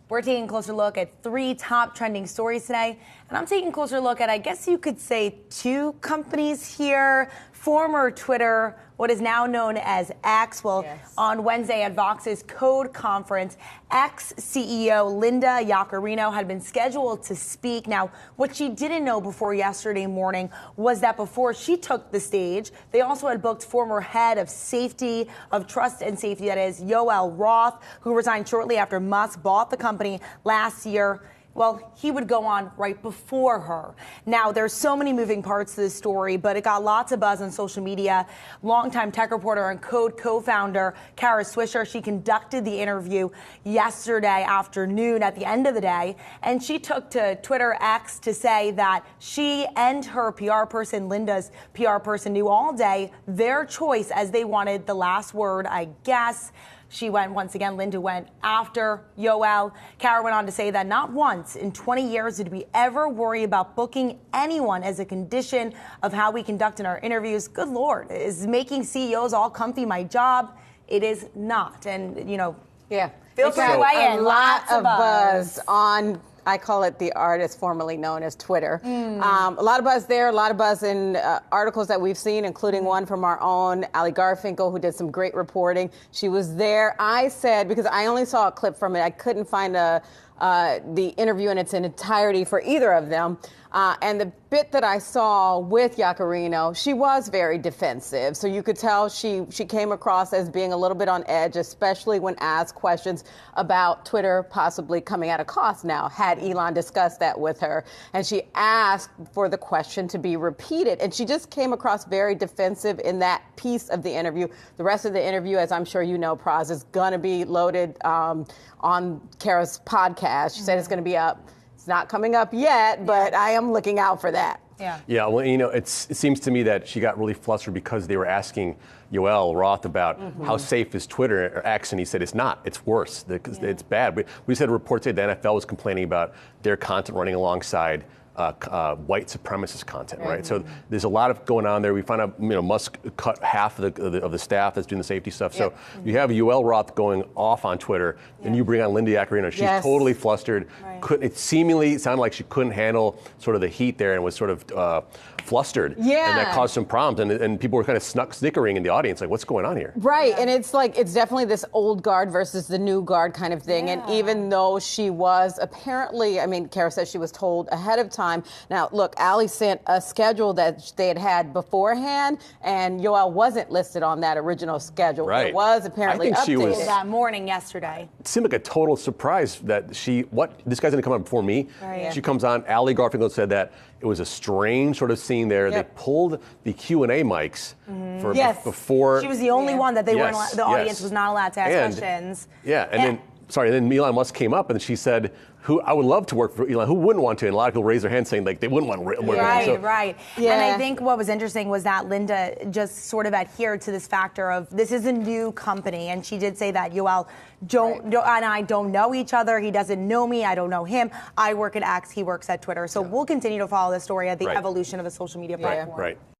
We're taking a closer look at 3 top trending stories today, and I'm taking a closer look at, I guess you could say, 2 companies here. Former Twitter, what is now known as X. Well, yes. On Wednesday at VOX's Code Conference, X CEO Linda Yaccarino had been scheduled to speak. Now, what she didn't know before yesterday morning was that before she took the stage, they also had booked former head of safety, of trust and safety, that is, Yoel Roth, who resigned shortly after Musk bought the company last year. Well, he would go on right before her. Now, there's so many moving parts to this story, but it got lots of buzz on social media. Longtime tech reporter and Code co-founder Kara Swisher, she conducted the interview yesterday afternoon at the end of the day, and she took to Twitter X to say that she and her PR person, Linda's PR person, knew all day their choice as they wanted the last word, I guess. She went, once again, Linda went after Yoel. Kara went on to say that not once in 20 years did we ever worry about booking anyone as a condition of how we conduct in our interviews. Good Lord, is making CEOs all comfy my job? It is not. And, you know, feel free to weigh in. A lot of buzz on, I call it the artist formerly known as Twitter. A lot of buzz there, a lot of buzz in articles that we've seen, including one from our own Ali Garfinkel, who did some great reporting. She was there. I said, because I only saw a clip from it, I couldn't find the interview in its entirety for either of them. And the bit that I saw with Yaccarino, she was very defensive. So you could tell she came across as being a little bit on edge, especially when asked questions about Twitter possibly coming at a cost now. Had Elon discussed that with her? And she asked for the question to be repeated. And she just came across very defensive in that piece of the interview. The rest of the interview, as I'm sure you know, Praz, is going to be loaded on Kara's podcast. She said it's going to be up. It's not coming up yet, but I am looking out for that. Yeah, well, you know, it seems to me that she got really flustered because they were asking Yoel Roth about how safe is Twitter or X, and he said it's not. It's worse. It's bad. We said reports say the NFL was complaining about their content running alongside white supremacist content, right? So there's a lot of going on there. We found out, you know, Musk cut half of the staff that's doing the safety stuff. So you have Yoel Roth going off on Twitter, and you bring on Linda Yaccarino. She's totally flustered. It seemingly sounded like she couldn't handle sort of the heat there and was sort of flustered. And that caused some problems. And people were kind of snickering in the audience, like, what's going on here? Right. And it's like, it's definitely this old guard versus the new guard kind of thing. And even though she was apparently, I mean, Kara says she was told ahead of time. Now, look, Ali sent a schedule that they had beforehand, and Yoel wasn't listed on that original schedule. It was apparently updated. She was that morning yesterday. It seemed like a total surprise that this guy's going to come on before me. She comes on. Ali Garfinkel said that it was a strange sort of scene there. They pulled the Q&A mics for before. She was the only one that they weren't. The audience was not allowed to ask questions. And then Elon Musk came up and she said, I would love to work for Elon. Who wouldn't want to? And a lot of people raised their hands saying like they wouldn't want to work with him. And I think what was interesting was that Linda just sort of adhered to this factor of this is a new company. And she did say that Yoel and I don't know each other. He doesn't know me. I don't know him. I work at X. He works at Twitter. So we'll continue to follow the story of the evolution of a social media platform.